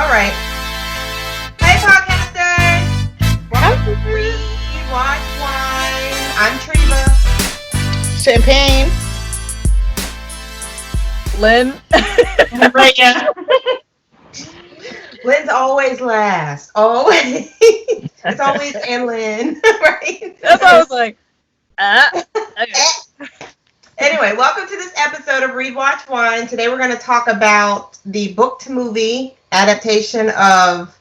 All right. Hey, podcasters. Welcome to Read, Watch, Wine. I'm Treva. Champagne. Lynn. Lynn's always last. Always. It's always and Lynn, right? That's why I was like, okay. Anyway, welcome to this episode of Read, Watch, Wine. Today we're going to talk about the book-to-movie adaptation of,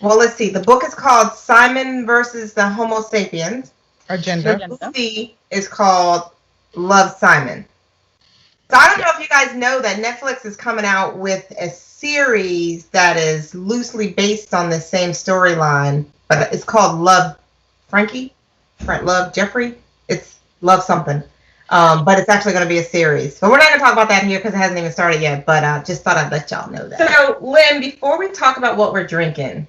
well, let's see. The book is called Simon versus the Homo Sapiens. Agenda. The movie is called Love, Simon. So I don't know if you guys know that Netflix is coming out with a series that is loosely based on the same storyline, but it's called Love Frankie? Love Jeffrey? It's Love something. But it's actually going to be a series. But we're not going to talk about that here because it hasn't even started yet. But I just thought I'd let y'all know that. So, Lynn, before we talk about what we're drinking,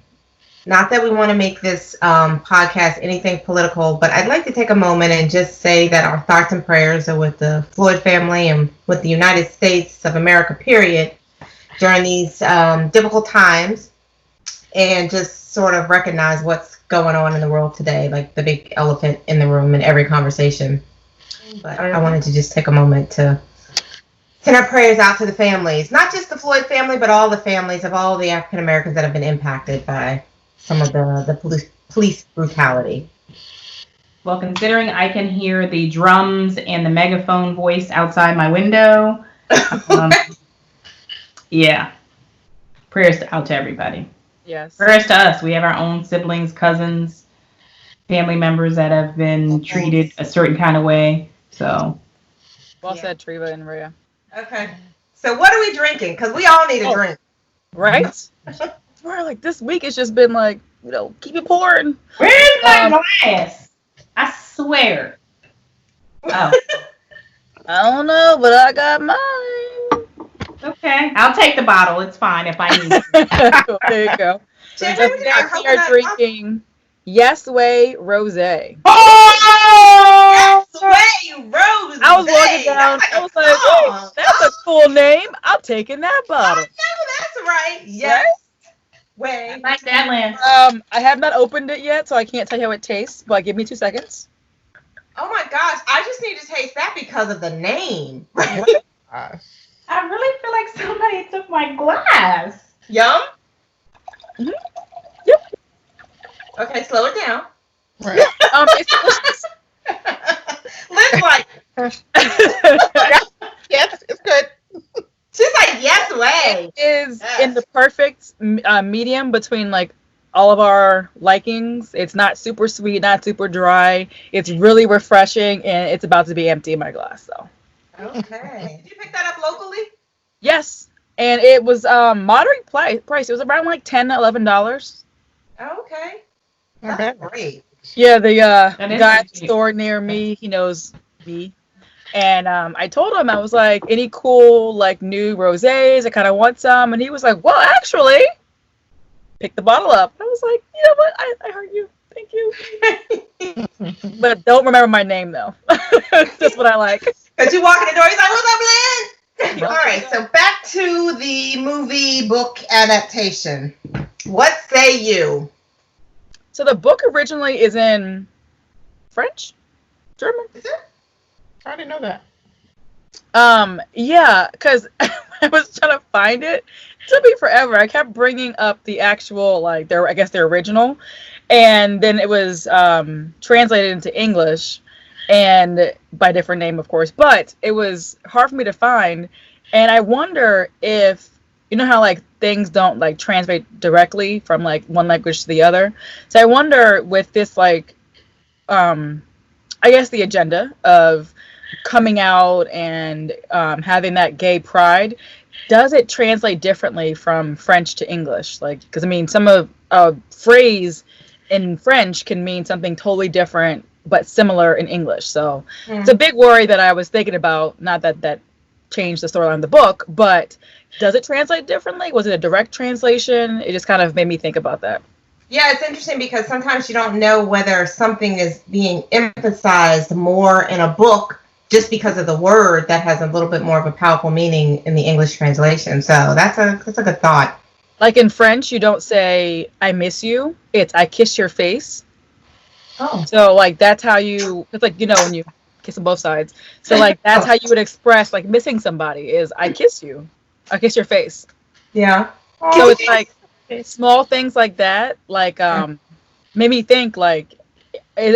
not that we want to make this podcast anything political, but I'd like to take a moment and just say that our thoughts and prayers are with the Floyd family and with the United States of America, period, during these difficult times, and just sort of recognize what's going on in the world today, like the big elephant in the room in every conversation. But I wanted to just take a moment to send our prayers out to the families, not just the Floyd family, but all the families of all the African Americans that have been impacted by some of the police brutality. Well, considering I can hear the drums and the megaphone voice outside my window, yeah, prayers out to everybody. Yes. Prayers to us. We have our own siblings, cousins, family members that have been treated a certain kind of way. So, Well said, Treva and Rhea. Okay. So what are we drinking? Because we all need a drink. Right? Like this week it's just been like, keep it pouring. where's my glass? I swear. Oh, I don't know, but I got mine. okay. I'll take the bottle. It's fine if I need it. There you go. Jen, So we today got we coconut are drinking Yes Way Rosé. Oh! Yes, way, Rose. I was walking down. I was like, wait, that's a cool name. I'm taking that I bottle. know, that's right. Yes. Way. Like that, Lynn. I have not opened it yet, so I can't tell you how it tastes, but give me 2 seconds. Oh my gosh, I just need to taste that because of the name. I really feel like somebody took my glass. Yum? Mm-hmm. Yep. Okay, slow it down. Right. It's delicious. Lynn's like, Yes, it's good. she's like, yes way. It is Yes. in the perfect medium between like all of our likings. It's not super sweet, not super dry. It's really refreshing, and it's about to be empty in my glass. So Okay. Did you pick that up locally? yes, and it was moderate price. It was around like $10 to $11. Okay. Not That's bad. great. Yeah, the That is guy at the cheap. store near me, he knows me. And I told him, I was like, any cool, like, new rosés? I kind of want some. And he was like, well, actually, pick the bottle up. I was like, you know what? I heard you. Thank you. But don't remember my name, though. That's what I like. Because you walk in the door, he's like, what's up, Lynn? All right, so back to the movie book adaptation. What say you? So the book originally is in French? German? Is it? I didn't know that. Yeah, because I was trying to find it. It took me forever. I kept bringing up the actual, like, their original, and then it was translated into English, and by a different name, of course. But it was hard for me to find, and I wonder if, you know how, like, things don't, like, translate directly from, like, one language to the other. So I wonder with this, like, I guess the agenda of coming out and having that gay pride, does it translate differently from French to English? Like, because I mean, some of a phrase in French can mean something totally different but similar in English. So it's a big worry that I was thinking about. Not that changed the storyline of the book, but does it translate differently? Was it a direct translation? It just kind of made me think about that. Yeah, it's interesting because sometimes you don't know whether something is being emphasized more in a book just because of the word that has a little bit more of a powerful meaning in the English translation. So that's a good thought. Like in French, you don't say "I miss you." It's "I kiss your face." Oh. So like that's how you. It's like when you kiss on both sides. So like that's how you would express like missing somebody is "I kiss you." I kiss your face. Yeah. So it's like small things like that. Like made me think like,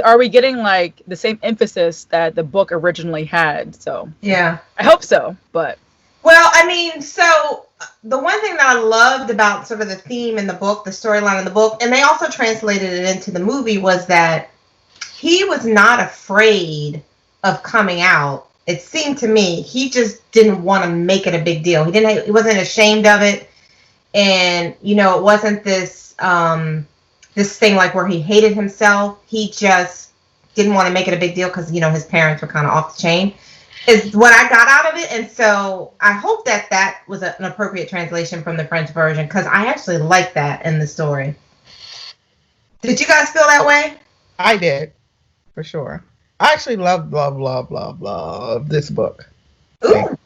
are we getting like the same emphasis that the book originally had? So yeah. I hope so. But Well, I mean, so the one thing that I loved about sort of the theme in the book, the storyline in the book, and they also translated it into the movie, was that he was not afraid of coming out. It seemed to me he just didn't want to make it a big deal. He wasn't ashamed of it, and it wasn't this this thing like where he hated himself. He just didn't want to make it a big deal because his parents were kind of off the chain. Is what I got out of it, and so I hope that was an appropriate translation from the French version because I actually like that in the story. Did you guys feel that way? I did, for sure. I actually love this book. Ooh.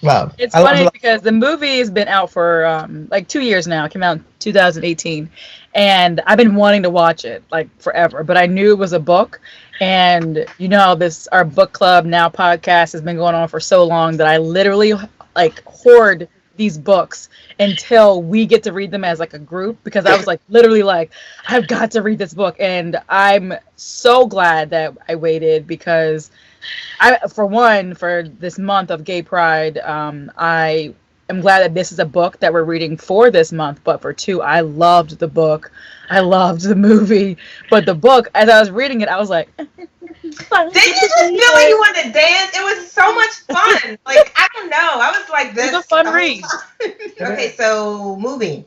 Love. it's I funny love. because the movie has been out for like 2 years now. It came out in 2018, and I've been wanting to watch it like forever. But I knew it was a book, and our book club now podcast has been going on for so long that I literally like hoard these books until we get to read them as like a group because I was like literally like I've got to read this book, and I'm so glad that I waited because for this month of Gay Pride, I am glad that this is a book that we're reading for this month. But for 2, I loved the book. I loved the movie. But the book, as I was reading it, I was like, didn't you just feel like you wanted to dance? It was so much fun. Like, I don't know. I was like this. It was a fun read. Okay, so movie.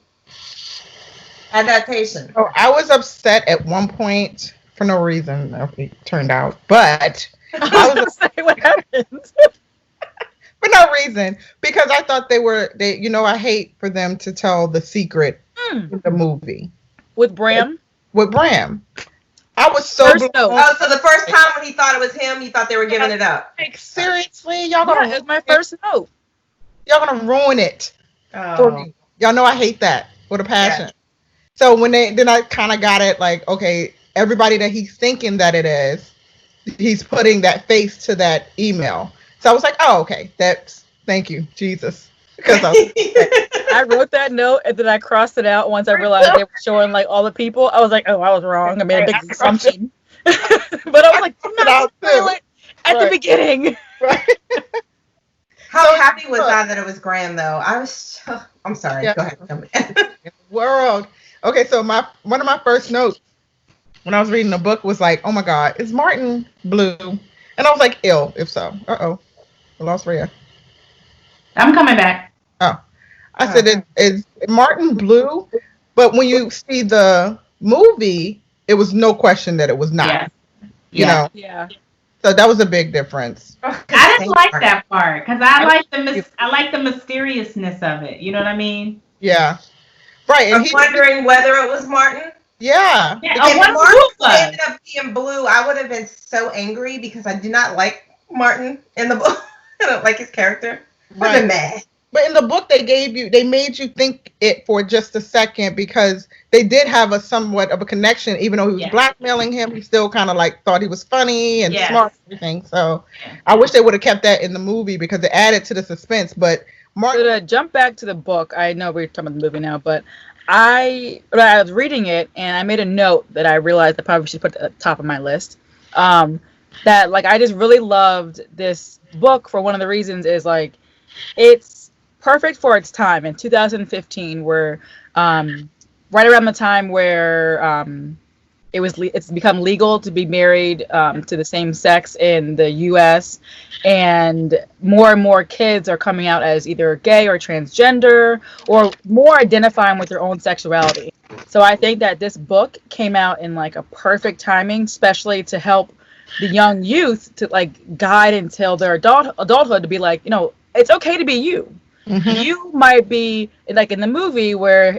Adaptation. Oh, I was upset at one point for no reason, it turned out. But I was going to say what happened. For no reason. Because I thought they I hate for them to tell the secret in the movie. With Bram? With Bram. I was so First note. Oh, so the first time when he thought it was him, you thought they were giving it up. Like, seriously? Y'all gonna It was my first note. Y'all gonna ruin it for me. Y'all know I hate that with a passion. Yeah. So then I kind of got it like, okay, everybody that he's thinking that it is, he's putting that face to that email. So I was like, oh, okay, thank you, Jesus. Because I wrote that note and then I crossed it out once I realized they were showing like all the people. I was like, oh, I was wrong. I made a big assumption. But I was like, no, at the beginning. Right. How happy was I that it was Graham, though? I'm sorry. Yeah. Go ahead. World. Okay, so one of my first notes when I was reading the book was like, oh my God, is Martin blue? And I was like, ill, if so. Uh-oh. I lost Rhea. I'm coming back. Oh. I said, is Martin blue? But when you see the movie, it was no question that it was not. Yes. You know? Yeah. So that was a big difference. I didn't like that part because I like the mysteriousness of it. You know what I mean? Yeah. Right. I'm wondering whether it was Martin. Yeah. Yeah. If Martin ended up being blue, I would have been so angry because I do not like Martin in the book. I don't like his character. I've been mad. But in the book, they made you think it for just a second because they did have a somewhat of a connection. Even though he was blackmailing him, he still kind of like thought he was funny and smart and everything. So I wish they would have kept that in the movie because it added to the suspense. But So to jump back to the book, I know we're talking about the movie now, but I was reading it and I made a note that I realized I probably should put at the top of my list. That like I just really loved this book for one of the reasons is like it's perfect for its time in 2015, where right around the time where it's become legal to be married to the same sex in the U.S. and more kids are coming out as either gay or transgender or more identifying with their own sexuality. So I think that this book came out in like a perfect timing, especially to help the young youth to like guide until their adulthood to be like, it's okay to be you. Mm-hmm. You might be like in the movie where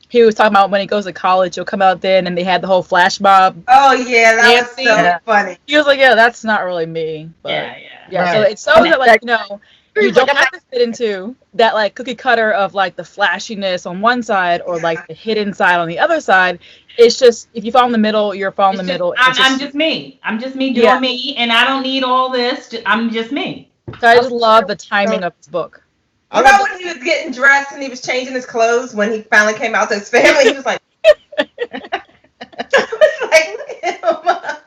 he was talking about when he goes to college, he'll come out then and they had the whole flash mob. Oh yeah, that was so funny. He was like, yeah, that's not really me. But, yeah. Right. So it shows that like you don't have to fit into that like cookie cutter of like the flashiness on one side or like the hidden side on the other side. It's just if you fall in the middle, you're falling in the middle. I'm just me. I'm just me doing me, and I don't need all this. I'm just me. So I just love the timing of this book. What about when he was getting dressed and he was changing his clothes when he finally came out to his family? He was like,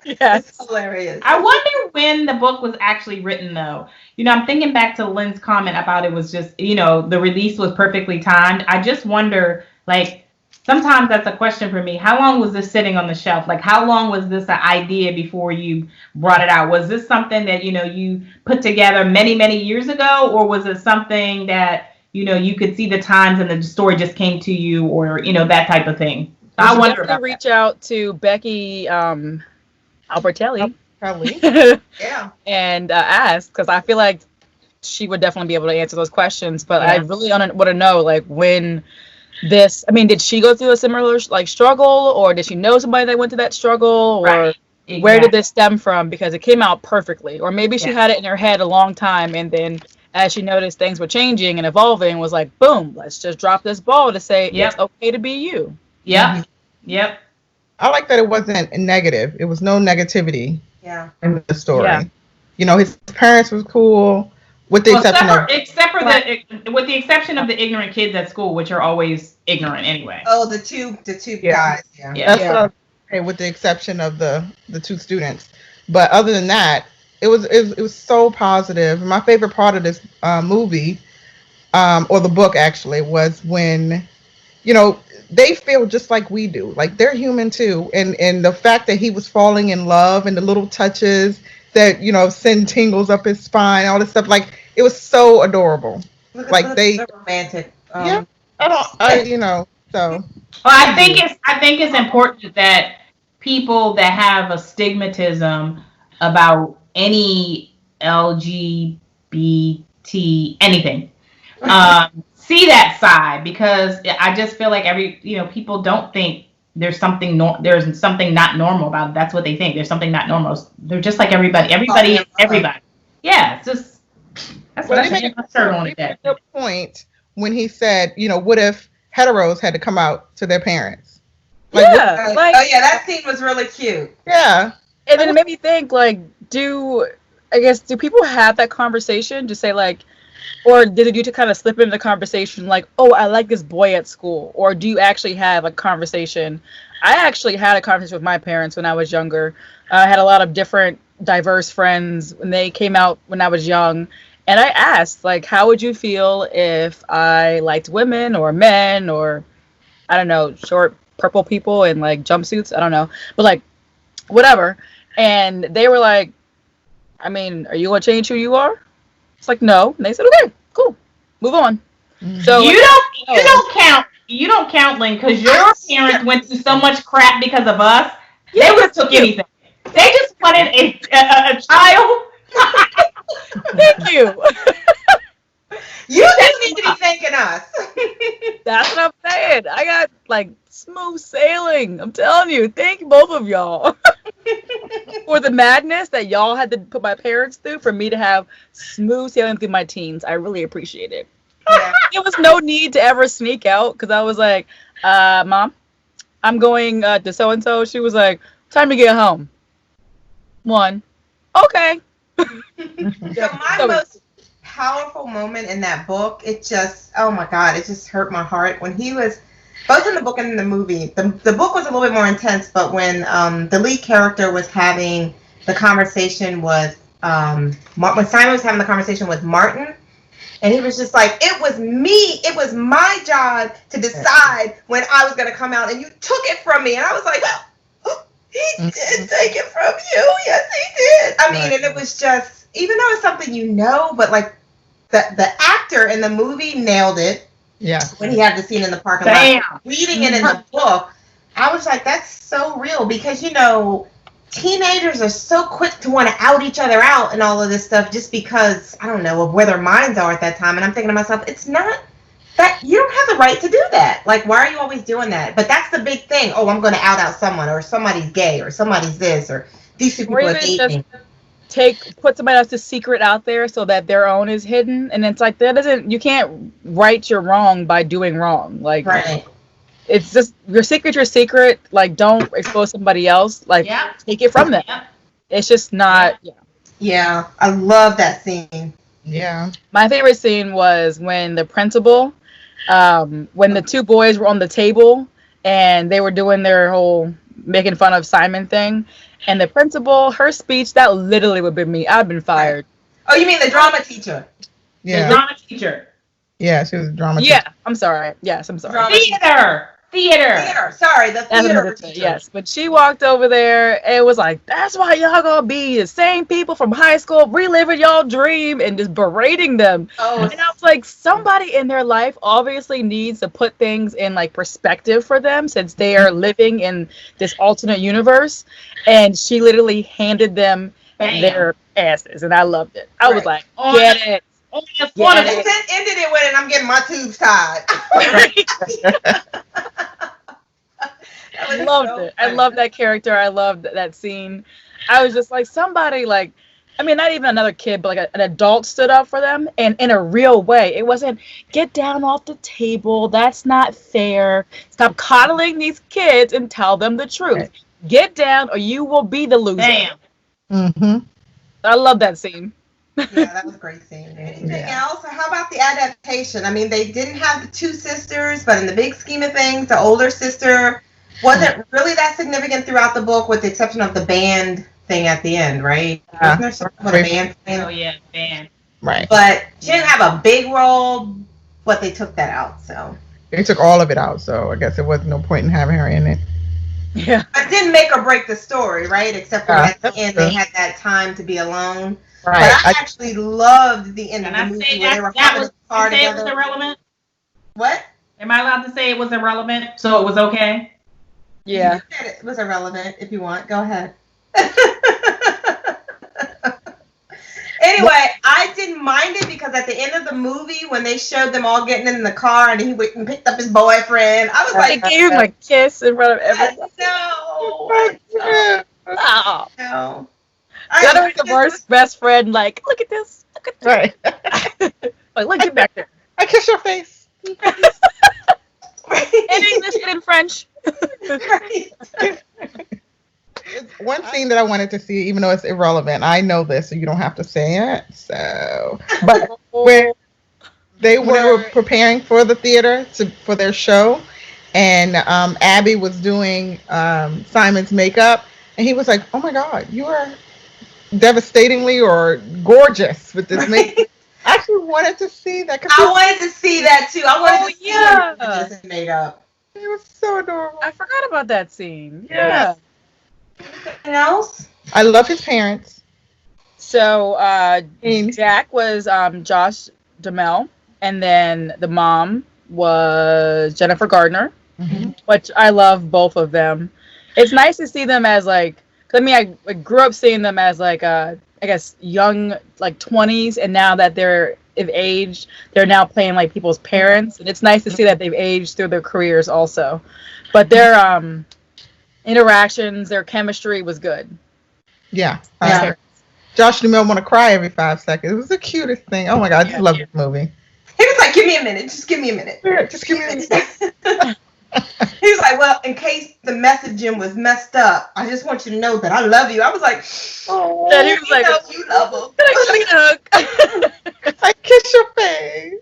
yes, it's hilarious. I wonder when the book was actually written, though. You know, I'm thinking back to Lynn's comment about it was just, you know, the release was perfectly timed. I just wonder, like, sometimes that's a question for me. How long was this sitting on the shelf? Like, how long was this an idea before you brought it out? Was this something that, you know, you put together many, many years ago? Or was it something that, you know, you could see the times and the story just came to you or, you know, that type of thing? I wonder about reach out to Becky Albertalli. Yeah. And ask, because I feel like she would definitely be able to answer those questions. But I really want to know, like, when this, I mean, did she go through a similar like struggle, or did she know somebody that went through that struggle, or where did this stem from? Because it came out perfectly, or maybe she had it in her head a long time, and then as she noticed things were changing and evolving, was like, boom, let's just drop this ball to say it's okay to be you. Yep. Yep. I like that it wasn't negative. It was no negativity in the story. Yeah. You know, his parents was cool. With the with the exception of the ignorant kids at school, which are always ignorant anyway. Oh, the two guys. Yeah. That's what I was saying, with the exception of the two students. But other than that, it was so positive. My favorite part of this movie, or the book actually, was when, you know, they feel just like we do. Like they're human too. And the fact that he was falling in love and the little touches that, you know, send tingles up his spine, all this stuff. Like, it was so adorable. Like they romantic. So. Well, I think it's important that people that have a stigmatism about any LGBT anything see that side, because I just feel like people don't think there's something not normal about it. That's what they think. There's something not normal. They're just like everybody. Everybody. Yeah, it's just that's what I think. The point when he said, you know, what if heteros had to come out to their parents? Like, that scene was really cute. Yeah, and then it made me think, like, do people have that conversation to say, like, or did you to kind of slip into the conversation like, oh, I like this boy at school? Or do you actually have a conversation? I actually had a conversation with my parents when I was younger. I had a lot of different diverse friends when they came out when I was young. And I asked, like, how would you feel if I liked women or men or, I don't know, short purple people in like jumpsuits? I don't know. But like, whatever. And they were like, I mean, are you going to change who you are? It's like, no. And they said, okay, cool, move on. Mm-hmm. So you don't count, Lynn, because your parents went through so much crap because of us. Yeah, they would have took anything. They just wanted a child. Thank you. You just need to be thanking us. That's what I'm saying. I got like smooth sailing. I'm telling you. Thank both of y'all for the madness that y'all had to put my parents through for me to have smooth sailing through my teens. I really appreciate it. Yeah. There was no need to ever sneak out because I was like, Mom, I'm going to so-and-so. She was like, time to get home. One. Okay. So my most powerful moment in that book, it just, oh my God, it just hurt my heart when he was, both in the book and in the movie. The book was a little bit more intense, but when the lead character was having the conversation with, when Simon was having the conversation with Martin, and he was just like, it was my job to decide when I was going to come out, and you took it from me. And I was like, oh, he did take it from you. Yes, he did. I mean, and it was just, even though it's something you know, but like the actor in the movie nailed it. Yeah. When he had the scene in the parking lot, reading it in the book, I was like, that's so real, because, you know, teenagers are so quick to want to out each other out and all of this stuff just because, I don't know, of where their minds are at that time. And I'm thinking to myself, it's not that, you don't have the right to do that. Like, why are you always doing that? But that's the big thing. Oh, I'm going to out someone, or somebody's gay, or somebody's this, or these two people are dating. put somebody else's secret out there so that their own is hidden, and it's like you can't right your wrong by doing wrong. Like, right. It's just your secret. Like, don't expose somebody else. Like, take it from them. Yep. It's just not. Yeah, I love that scene. Yeah. My favorite scene was when the principal, when the two boys were on the table and they were doing their whole making fun of Simon thing, and the principal, her speech, that literally would have been me. I'd been fired. Oh, you mean the drama teacher? Yeah. The drama teacher. Yeah, she was a drama teacher. Yeah, I'm sorry. Yes, I'm sorry. Theater. Sorry, the theater teacher. Yes, but she walked over there and was like, "That's why y'all gonna be the same people from high school, reliving y'all dream," and just berating them. Oh. And I was like, somebody in their life obviously needs to put things in like perspective for them, since they are living in this alternate universe. And she literally handed them their asses, and I loved it. I was like, get it. Ended it with, and I'm getting my tubes tied. I loved it. I loved that character. I loved that scene. I was just like, somebody, like, I mean, not even another kid, but like an adult stood up for them, and in a real way. It wasn't, get down off the table, that's not fair, stop coddling these kids and tell them the truth. Right. Get down or you will be the loser. Damn. Mm-hmm. I love that scene. Yeah, that was a great scene. Anything else? How about the adaptation? I mean, they didn't have the two sisters, but in the big scheme of things, the older sister wasn't really that significant throughout the book, with the exception of the band thing at the end, right? Wasn't there something with a band thing? Oh, yeah, band. Right. But she didn't have a big role, but they took that out, so. They took all of it out, so I guess there was no point in having her in it. Yeah. It didn't make or break the story, right? Except for at the end, they had that time to be alone. Right. But I actually loved the end of the movie where they were having a car together. It was irrelevant? What? Am I allowed to say it was irrelevant, so it was okay? Yeah. You said it was irrelevant. If you want, go ahead. Anyway, I didn't mind it because at the end of the movie, when they showed them all getting in the car and he went and picked up his boyfriend, I was like, they gave him a kiss in front of everyone. No. No. That was the worst best friend. Like, look at this. Look at this. Right. Like, look, get back there. I kiss your face. In English and in French. One scene that I wanted to see, even though it's irrelevant, I know this, so you don't have to say it. So, but where they were preparing for the theater for their show, and Abby was doing Simon's makeup, and he was like, "Oh my God, you are devastatingly or gorgeous with this makeup." I actually wanted to see that. I wanted to see that too. I wanted to see what just made up. It was so adorable. I forgot about that scene. Yeah. Anything else? I love his parents. So Jack was Josh Duhamel, and then the mom was Jennifer Gardner, which I love both of them. It's nice to see them as like, I mean, I grew up seeing them as like I guess young, like 20s, and now that they've aged, they're now playing like people's parents, and it's nice to see that they've aged through their careers also. But their interactions, their chemistry was good. Yeah. Josh Duhamel want to cry every 5 seconds. It was the cutest thing. Oh my God, I just love this movie. He was like, "Give me a minute. Just give me a minute. Just give me a minute." He was like, "Well, in case the messaging was messed up, I just want you to know that I love you." I was like, "Oh, he was like, you love him." I kiss your face.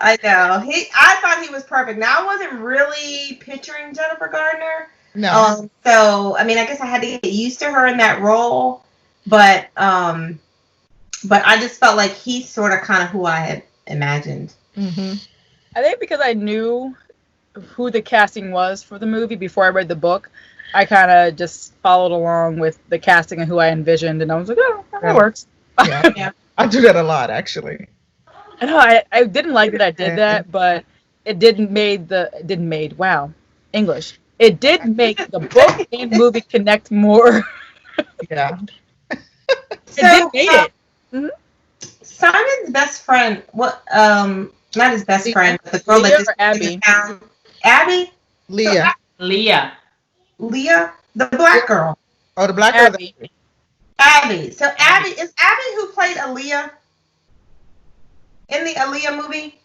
I know. I thought he was perfect. Now I wasn't really picturing Jennifer Gardner. No. So I mean, I guess I had to get used to her in that role, but I just felt like he's sort of kind of who I had imagined. Mm-hmm. I think because I knew who the casting was for the movie before I read the book, I kind of just followed along with the casting and who I envisioned, and I was like, "Oh, that works." Yeah. I do that a lot, actually. I know. I didn't like that I did that, but it didn't make the book and movie connect more. Yeah. It made it. Mm-hmm. Simon's best friend, not his best friend, but the girl that just Abby. Abby? Leah. Leah, the black girl. Oh, the black girl. Abby. So Abby is Abby who played Aaliyah in the Aaliyah movie.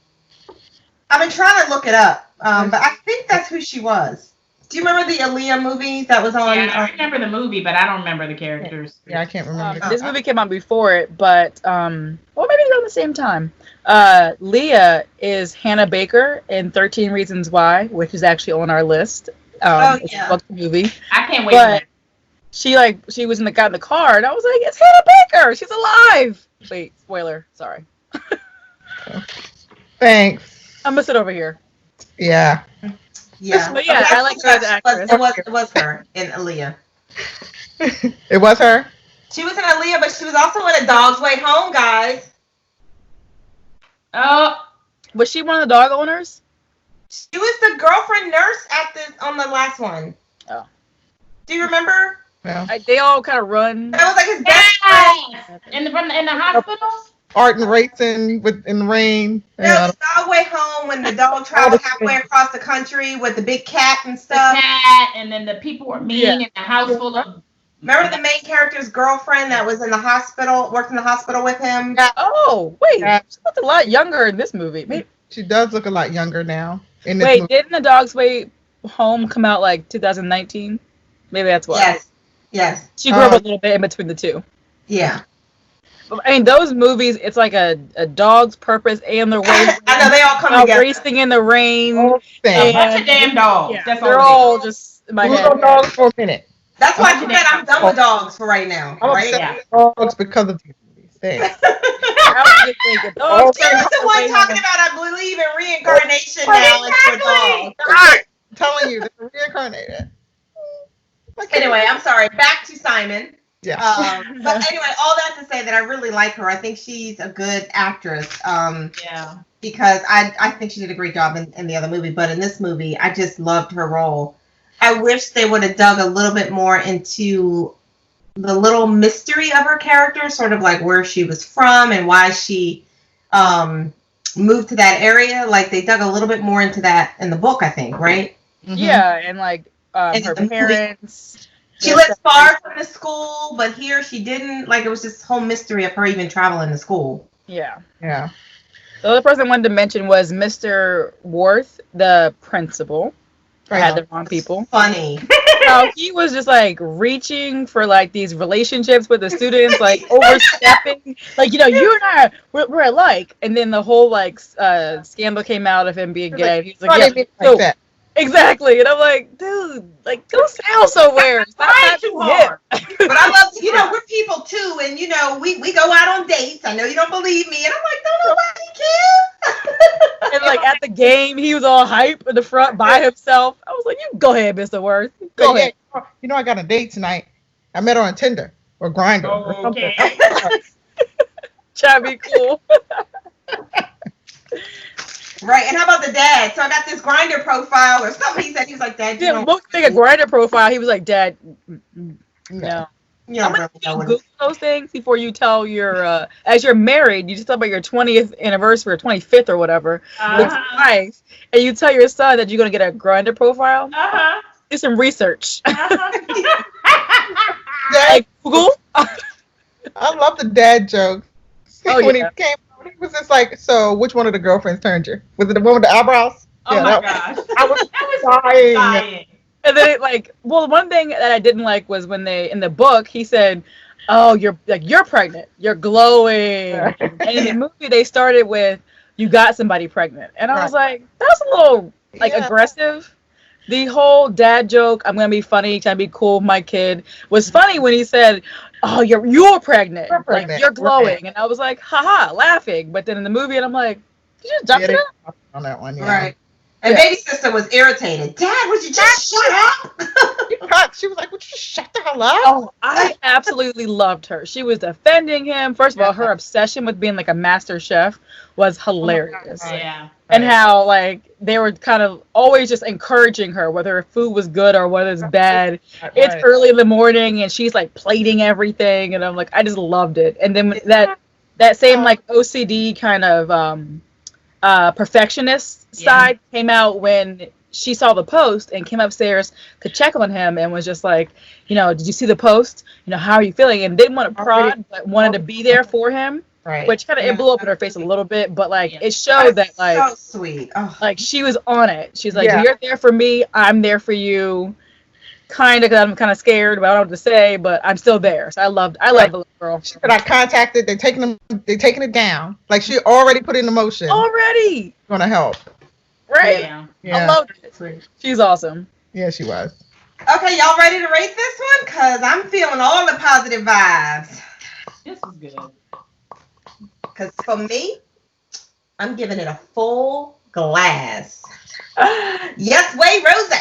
I've been trying to look it up, but I think that's who she was. Do you remember the Aaliyah movie that was on? Yeah, I remember the movie, but I don't remember the characters. Yeah, I can't remember. This movie came out before it, but well, maybe around the same time. Leah is Hannah Baker in 13 Reasons Why, which is actually on our list. It's a book movie. I can't wait for that. She was got in the car, and I was like, "It's Hannah Baker. She's alive." Wait, spoiler. Sorry. Thanks. I'm gonna sit over here. Yeah. Yeah. But yeah, I like her as an actress. It was her in Aaliyah. It was her? She was in Aaliyah, but she was also in A Dog's Way Home, guys. Oh. Was she one of the dog owners? She was the girlfriend nurse on the last one. Oh. Do you remember? Yeah. They all kind of run. That was like his best friend. In the hospital? Art and racing in the rain. No, The Dog Way Home, when the dog traveled halfway across the country with the big cat and stuff. The cat, and then the people were mean in the house full of... Remember the main character's girlfriend that was in the hospital, worked in the hospital with him? Oh, wait. She looks a lot younger in this movie. Maybe. She does look a lot younger now. In this Wait, movie. didn't The Dog's Way Home come out like 2019? Maybe that's why. Yes. She grew up a little bit in between the two. Yeah. I mean, those movies, it's like a dog's purpose and their way. I know, they all come together. Racing in the rain. A bunch of damn dogs. Yeah, That's they're all just in my head. on dogs for a minute. That's why I'm done with dogs for right now. I'm dogs because of these movies. Thanks. I was just thinking, dogs. She was the one talking about I believe in reincarnation now and for dogs. I'm telling you, they're reincarnated. Anyway, I'm sorry. Back to Simon. Yeah. But anyway, all that to say that I really like her. I think she's a good actress. Yeah. Because I think she did a great job in the other movie, but in this movie, I just loved her role. I wish they would have dug a little bit more into the little mystery of her character, sort of like where she was from and why she moved to that area. Like they dug a little bit more into that in the book, I think, right? Mm-hmm. Yeah, and like her parents. She lived far from the school, but here she didn't. Like it was this whole mystery of her even traveling to school. Yeah. Yeah. The other person I wanted to mention was Mr. Worth, the principal. I had the wrong people. Funny. How he was just like reaching for like these relationships with the students, like overstepping. Like, you and I, we're alike. And then the whole like scandal came out of him being gay. He's like, yeah, like that. Exactly. And I'm like, dude, like go sail somewhere. Stop too hard. But I love, we're people too, and we go out on dates. I know you don't believe me, and I'm like, don't nobody care. And like at the game, he was all hype in the front by himself. I was like, you go ahead, Mr. Worth. Go ahead. I got a date tonight. I met her on Tinder or Grindr or something. Okay. Trying to be cool. Right, and how about the dad? So I got this Grindr profile or something. He was like, Dad, Yeah, look like a Grindr profile. He was like, Dad, no. You don't really know Google those things before you tell your, as you're married, you just talk about your 20th anniversary or 25th or whatever with your wife, and you tell your son that you're going to get a Grindr profile. Do some research. Like Google. I love the dad jokes. When he came out, he was just like, so which one of the girlfriends turned you? Was it the one with the eyebrows? Oh my gosh. I was dying. And then one thing that I didn't like was when in the book, he said, oh, you're pregnant. You're glowing. And in the movie, they started with, you got somebody pregnant. And I was like, that's a little aggressive. The whole dad joke, I'm going to be funny, trying to be cool with my kid, was funny when he said, oh, you're pregnant. Like, you're glowing. Right. And I was like, haha, laughing. But then in the movie, and I'm like, did you just jump it up? On that one, Right. And baby sister was irritated. Dad, would you just shut up? She was like, would you just shut the hell up? Oh, I absolutely loved her. She was defending him. First of all, her obsession with being like a master chef was hilarious. Yeah. And how they were kind of always just encouraging her, whether her food was good or whether it's bad. Right. It's early in the morning and she's like plating everything, and I'm like, I just loved it. And then that same OCD kind of perfectionist side came out when she saw the post and came upstairs to check on him and was just like, did you see the post? How are you feeling? And didn't want to prod, but wanted to be there for him. Right. Which kind of it blew up in her face a little bit, but it showed that so sweet. Oh. She was on it. She's like, you're there for me, I'm there for you. Kind of, because I'm kind of scared, but I don't know what to say, but I'm still there. So I love the little girl. She said, I contacted. They're taking it down. Like she already put it in motion. Already gonna help. Right. Yeah. I loved it. She's awesome. Yeah, she was. Okay, y'all ready to rate this one? Because I'm feeling all the positive vibes. This is good. Because for me, I'm giving it a full glass. Yes, way, Rose.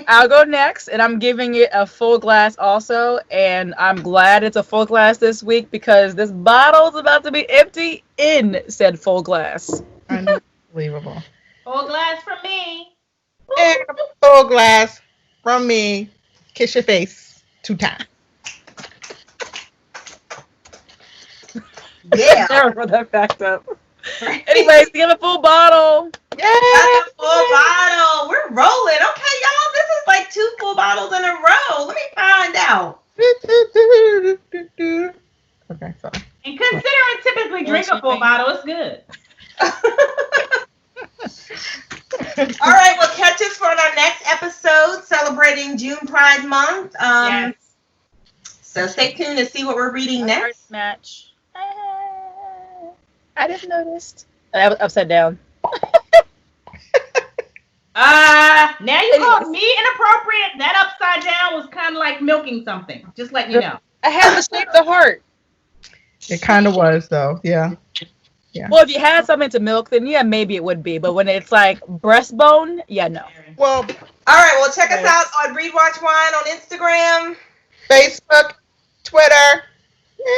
I'll go next, and I'm giving it a full glass also, and I'm glad it's a full glass this week because this bottle's about to be empty in said full glass. Unbelievable. Full glass from me. And a full glass from me. Kiss your face 2 times. Yeah. Never put that backed up. Anyways, give a full bottle. Yeah, a full bottle. We're rolling. Okay, y'all. This is like 2 full bottles in a row. Let me find out. Okay, sorry. And considering typically drink a full bottle, it's good. All right, well, catch us for our next episode celebrating June Pride Month. Yes. So stay tuned to see what we're reading next. Match. I didn't notice. Upside down. Now you called me inappropriate. That upside down was kind of like milking something. Just let you know. I had the shape of the heart. It kind of was, though. Yeah. Well, if you had something to milk, then yeah, maybe it would be. But when it's like breastbone, yeah, no. Well, all right, well, check us out on Read Watch Wine on Instagram, Facebook, Twitter,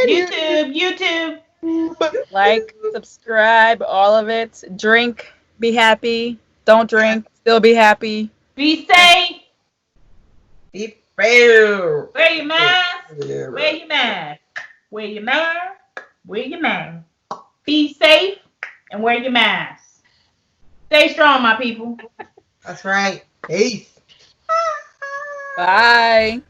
YouTube. Like, subscribe, all of it. Drink, be happy. Don't drink, still be happy. Be safe. Be fair. Wear your mask. Wear your mask. Wear your mask. Wear your mask. Be safe and wear your mask. Stay strong, my people. That's right. Peace. Bye.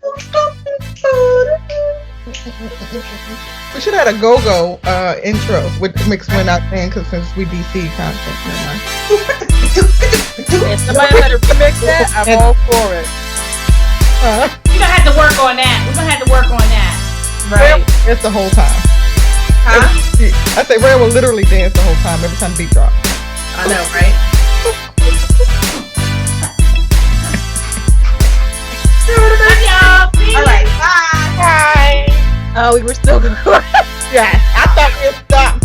we should have had a go-go intro with mixed one out there because since we DC content. If somebody had to remix that, I'm all for it. We're going to have to work on that. Right. It's the whole time. Huh? I say Ray will literally dance the whole time every time the beat drops. I know, right? Y'all. All right, bye. Bye. Oh, we were still going. Yeah, I thought we had stopped.